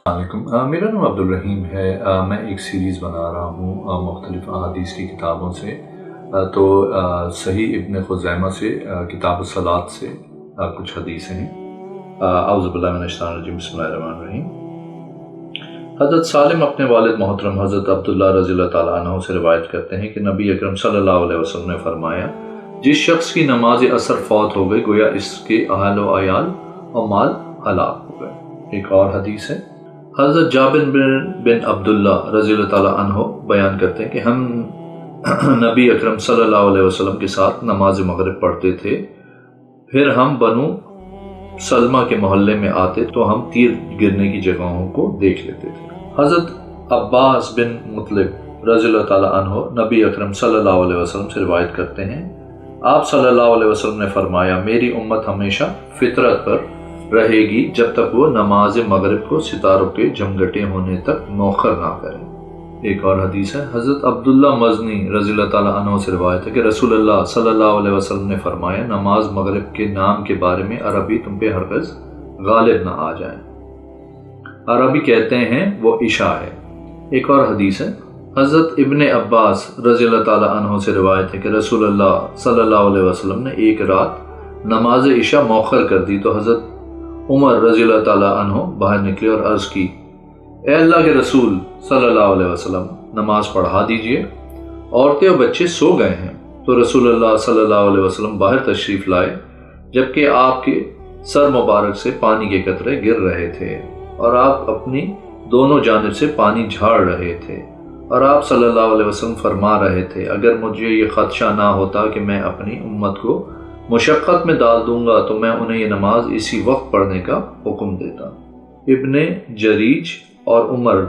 علیکم، میرا نام عبدالرحیم ہے۔ میں ایک سیریز بنا رہا ہوں مختلف احادیث کی کتابوں سے، تو صحیح ابن خزیمہ سے، کتاب الصلاۃ سے کچھ حدیثیں ہیں۔ اعوذ باللہ من الشیطان الرجیم، بسم اللہ الرحمن الرحیم۔ حضرت سالم اپنے والد محترم حضرت عبداللہ رضی اللہ تعالیٰ عنہ سے روایت کرتے ہیں کہ نبی اکرم صلی اللہ علیہ وسلم نے فرمایا، جس شخص کی نماز عصر فوت ہو گئی گویا اس کے اہل و عیال اور مال ہلاک ہو گئے۔ ایک اور حدیث ہے، حضرت جابر بن عبداللہ رضی اللہ تعالیٰ عنہ بیان کرتے ہیں کہ ہم نبی اکرم صلی اللہ علیہ وسلم کے ساتھ نماز مغرب پڑھتے تھے، پھر ہم بنو سلمہ کے محلے میں آتے تو ہم تیر گرنے کی جگہوں کو دیکھ لیتے تھے۔ حضرت عباس بن مطلب رضی اللہ تعالیٰ عنہ نبی اکرم صلی اللہ علیہ وسلم سے روایت کرتے ہیں، آپ صلی اللہ علیہ وسلم نے فرمایا، میری امت ہمیشہ فطرت پر رہے گی جب تک وہ نماز مغرب کو ستاروں کے جمگٹے ہونے تک مؤخر نہ کرے۔ ایک اور حدیث ہے، حضرت عبداللہ مزنی رضی اللہ تعالیٰ عنہ سے روایت ہے کہ رسول اللہ صلی اللہ علیہ وسلم نے فرمایا، نماز مغرب کے نام کے بارے میں عربی تم پہ ہرگز غالب نہ آ جائیں، عربی کہتے ہیں وہ عشاء ہے۔ ایک اور حدیث ہے، حضرت ابن عباس رضی اللہ تعالیٰ عنہ سے روایت ہے کہ رسول اللہ صلی اللہ علیہ وسلم نے ایک رات نماز عشاء مؤخر کر دی تو حضرت عمر رضی اللہ تعالیٰ عنہ باہر نکلے اور عرض کی، اے اللہ کے رسول صلی اللہ علیہ وسلم، نماز پڑھا دیجئے، عورتیں اور بچے سو گئے ہیں۔ تو رسول اللہ صلی اللہ علیہ وسلم باہر تشریف لائے، جبکہ آپ کے سر مبارک سے پانی کے قطرے گر رہے تھے اور آپ اپنی دونوں جانب سے پانی جھاڑ رہے تھے، اور آپ صلی اللہ علیہ وسلم فرما رہے تھے، اگر مجھے یہ خدشہ نہ ہوتا کہ میں اپنی امت کو مشقت میں ڈال دوں گا تو میں انہیں یہ نماز اسی وقت پڑھنے کا حکم دیتا۔ ابن جریج اور عمر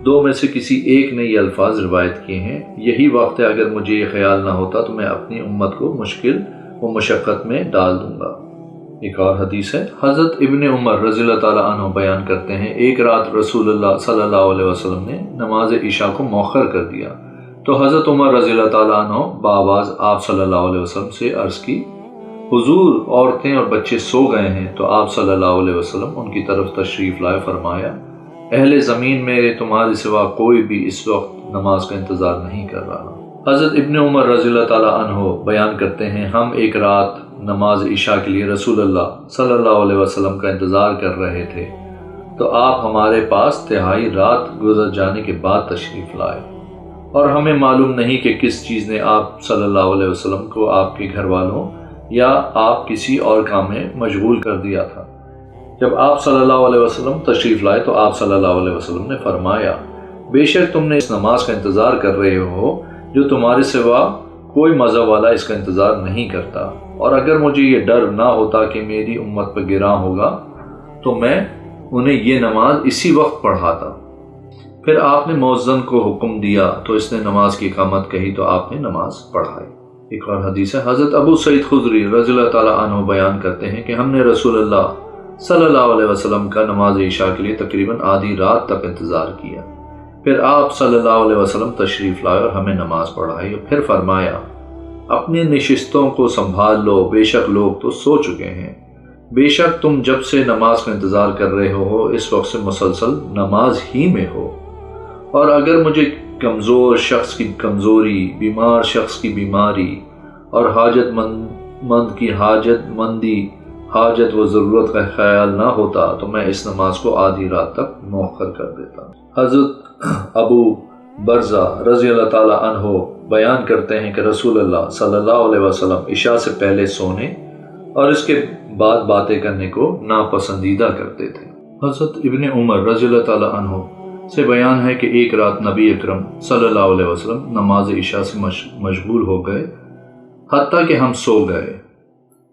دو میں سے کسی ایک نے یہ الفاظ روایت کیے ہیں، یہی وقت ہے، اگر مجھے یہ خیال نہ ہوتا تو میں اپنی امت کو مشکل و مشقت میں ڈال دوں گا۔ ایک اور حدیث ہے، حضرت ابن عمر رضی اللہ تعالیٰ عنہ بیان کرتے ہیں، ایک رات رسول اللہ صلی اللہ علیہ وسلم نے نماز عشاء کو مؤخر کر دیا تو حضرت عمر رضی اللہ تعالیٰ عنہ بآواز آپ صلی اللہ علیہ وسلم سے عرض کی، حضور، عورتیں اور بچے سو گئے ہیں۔ تو آپ صلی اللہ علیہ وسلم ان کی طرف تشریف لائے، فرمایا، اہل زمین میں تمہارے سوا کوئی بھی اس وقت نماز کا انتظار نہیں کر رہا۔ حضرت ابن عمر رضی اللہ تعالیٰ عنہ بیان کرتے ہیں، ہم ایک رات نماز عشاء کے لیے رسول اللہ صلی اللہ علیہ وسلم کا انتظار کر رہے تھے تو آپ ہمارے پاس تہائی رات گزر جانے کے بعد تشریف لائے، اور ہمیں معلوم نہیں کہ کس چیز نے آپ صلی اللہ علیہ وسلم کو آپ کے گھر والوں یا آپ کسی اور کام میں مشغول کر دیا تھا۔ جب آپ صلی اللہ علیہ وسلم تشریف لائے تو آپ صلی اللہ علیہ وسلم نے فرمایا، بے شک تم نے اس نماز کا انتظار کر رہے ہو جو تمہارے سوا کوئی مذہب والا اس کا انتظار نہیں کرتا، اور اگر مجھے یہ ڈر نہ ہوتا کہ میری امت پر گراں ہوگا تو میں انہیں یہ نماز اسی وقت پڑھاتا۔ پھر آپ نے مؤذن کو حکم دیا تو اس نے نماز کی اقامت کہی تو آپ نے نماز پڑھائی۔ ایک اور حدیث ہے، حضرت ابو سعید خدری رضی اللہ تعالیٰ عنہ بیان کرتے ہیں کہ ہم نے رسول اللہ صلی اللہ علیہ وسلم کا نماز عشاء کے لیے تقریباً آدھی رات تک انتظار کیا، پھر آپ صلی اللہ علیہ وسلم تشریف لائے اور ہمیں نماز پڑھائی، اور پھر فرمایا، اپنی نشستوں کو سنبھال لو، بے شک لوگ تو سو چکے ہیں، بے شک تم جب سے نماز کا انتظار کر رہے ہو اس وقت سے مسلسل نماز ہی میں ہو، اور اگر مجھے کمزور شخص کی کمزوری، بیمار شخص کی بیماری اور حاجت مند کی حاجت مندی، حاجت و ضرورت کا خیال نہ ہوتا تو میں اس نماز کو آدھی رات تک مؤخر کر دیتا۔ حضرت ابو برزہ رضی اللہ تعالیٰ عنہ بیان کرتے ہیں کہ رسول اللہ صلی اللہ علیہ وسلم عشاء سے پہلے سونے اور اس کے بعد باتیں کرنے کو ناپسندیدہ کرتے تھے۔ حضرت ابن عمر رضی اللہ تعالیٰ عنہ سے بیان ہے کہ ایک رات نبی اکرم صلی اللہ علیہ وسلم نماز عشاء سے مشغول ہو گئے حتیٰ کہ ہم سو گئے،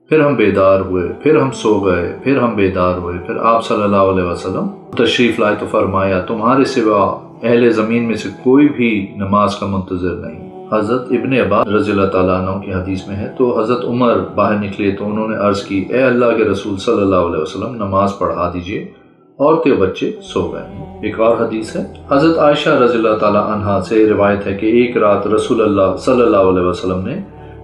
پھر ہم بیدار ہوئے، پھر ہم سو گئے، پھر ہم بیدار ہوئے، پھر آپ صلی اللہ علیہ وسلم تشریف لائے تو فرمایا، تمہارے سوا اہل زمین میں سے کوئی بھی نماز کا منتظر نہیں۔ حضرت ابن عباس رضی اللہ تعالیٰ عنہ کی حدیث میں ہے، تو حضرت عمر باہر نکلے تو انہوں نے عرض کی، اے اللہ کے رسول صلی اللہ علیہ وسلم، نماز پڑھا دیجئے، عورتیں بچے سو گئے ہیں۔ ایک اور حدیث ہے، حضرت عائشہ رضی اللہ تعالیٰ عنہا سے روایت ہے کہ ایک رات رسول اللہ صلی اللہ علیہ وسلم نے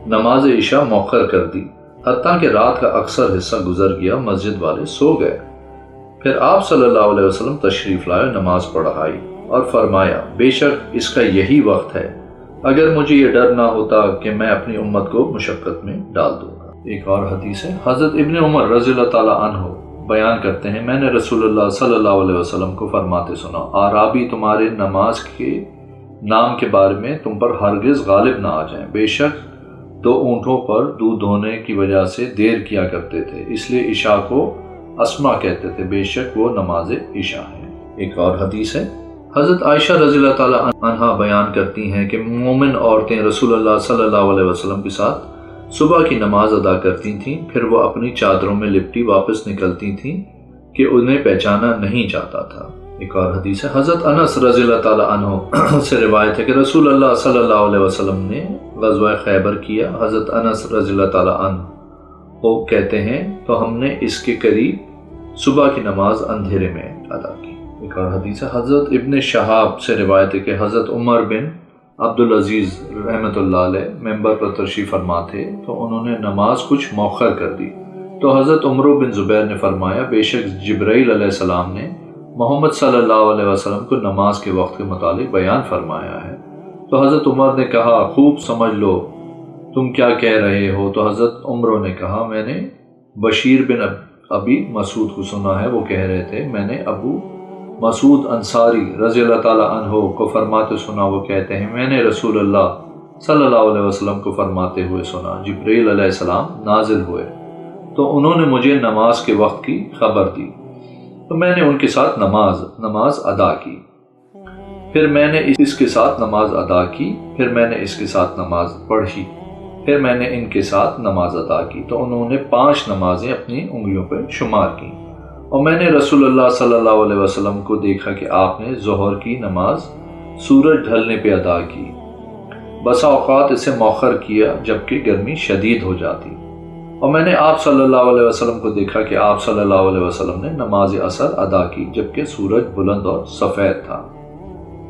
نماز عشاء مؤخر کر دی، حتیٰ کہ رات کا اکثر حصہ گزر گیا، مسجد والے سو گئے، پھر آپ صلی اللہ علیہ وسلم تشریف لائے، نماز پڑھائی اور فرمایا بے شک اس کا یہی وقت ہے، اگر مجھے یہ ڈر نہ ہوتا کہ میں اپنی امت کو مشقت میں ڈال دوں گا۔ ایک اور حدیث ہے، حضرت ابن عمر رضی اللہ تعالیٰ عنہ بیان کرتے ہیں، میں نے رسول اللہ صلی اللہ علیہ وسلم کو فرماتے سنا، اعرابی تمہارے نماز کے نام کے بارے میں تم پر ہرگز غالب نہ آ جائیں، بے شک 2 اونٹوں پر دودھ دھونے کی وجہ سے دیر کیا کرتے تھے، اس لیے عشاء کو اسما کہتے تھے، بے شک وہ نماز عشاء ہے۔ ایک اور حدیث ہے، حضرت عائشہ رضی اللہ تعالیٰ عنہا بیان کرتی ہیں کہ مومن عورتیں رسول اللہ صلی اللہ علیہ وسلم کے ساتھ صبح کی نماز ادا کرتی تھیں، پھر وہ اپنی چادروں میں لپٹی واپس نکلتی تھیں کہ انہیں پہچانا نہیں جاتا تھا۔ ایک اور حدیث ہے، حضرت انس رضی اللہ تعالیٰ عنہ سے روایت ہے کہ رسول اللہ صلی اللہ علیہ وسلم نے غزوہ خیبر کیا، حضرت انس رضی اللہ تعالیٰ عنہ وہ کہتے ہیں تو ہم نے اس کے قریب صبح کی نماز اندھیرے میں ادا کی۔ ایک اور حدیث ہے، حضرت ابن شہاب سے روایت ہے کہ حضرت عمر بن عبدالعزیز رحمۃ اللہ علیہ ممبر پر تشریف فرما تھے تو انہوں نے نماز کچھ مؤخر کر دی، تو حضرت عمر بن زبیر نے فرمایا بے شک جبرائیل علیہ السلام نے محمد صلی اللہ علیہ وسلم کو نماز کے وقت کے متعلق بیان فرمایا ہے۔ تو حضرت عمر نے کہا خوب سمجھ لو تم کیا کہہ رہے ہو، تو حضرت عمر نے کہا میں نے بشیر بن ابی مسعود کو سنا ہے، وہ کہہ رہے تھے میں نے ابو مسعود انصاری رضی اللہ تعالیٰ عنہ کو فرماتے سنا، وہ کہتے ہیں میں نے رسول اللہ صلی اللہ علیہ وسلم کو فرماتے ہوئے سنا، جبرائیل علیہ السلام نازل ہوئے تو انہوں نے مجھے نماز کے وقت کی خبر دی، تو میں نے ان کے ساتھ نماز ادا کی، پھر میں نے اس کے ساتھ نماز ادا کی، پھر میں نے اس کے ساتھ نماز پڑھی، پھر میں نے ان کے ساتھ نماز ادا کی، تو انہوں نے 5 نمازیں اپنی انگلیوں پر شمار کی، اور میں نے رسول اللہ صلی اللہ علیہ وسلم کو دیکھا کہ آپ نے ظہر کی نماز سورج ڈھلنے پہ ادا کی، بسا اوقات اسے مؤخر کیا جبکہ گرمی شدید ہو جاتی، اور میں نے آپ صلی اللہ علیہ وسلم کو دیکھا کہ آپ صلی اللہ علیہ وسلم نے نماز عصر ادا کی جبکہ سورج بلند اور سفید تھا،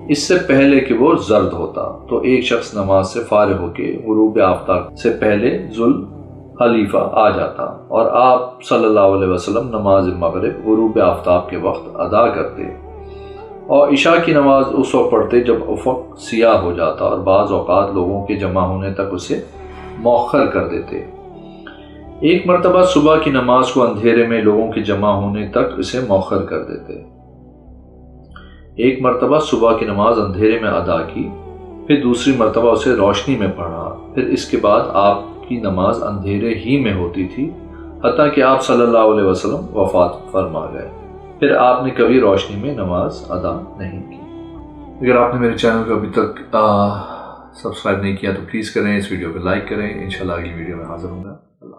اس سے پہلے کہ وہ زرد ہوتا، تو ایک شخص نماز سے فارغ ہو کے غروب آفتاب سے پہلے ذوالحلیفہ آ جاتا، اور آپ صلی اللہ علیہ وسلم نماز مغرب غروب آفتاب کے وقت ادا کرتے، اور عشاء کی نماز اس وقت پڑھتے جب افق سیاہ ہو جاتا، اور بعض اوقات لوگوں کے جمع ہونے تک اسے مؤخر کر دیتے۔ ایک مرتبہ صبح کی نماز کو اندھیرے میں لوگوں کے جمع ہونے تک اسے مؤخر کر دیتے، ایک مرتبہ صبح کی نماز اندھیرے میں ادا کی، پھر دوسری مرتبہ اسے روشنی میں پڑھا، پھر اس کے بعد آپ کی نماز اندھیرے ہی میں ہوتی تھی حتیٰ کہ آپ صلی اللہ علیہ وسلم وفات فرما گئے، پھر آپ نے کبھی روشنی میں نماز ادا نہیں کی۔ اگر آپ نے میرے چینل کو ابھی تک سبسکرائب نہیں کیا تو پلیز کریں، اس ویڈیو کو لائک کریں، انشاءاللہ اگلی ویڈیو میں حاضر ہوں گا۔ اللہ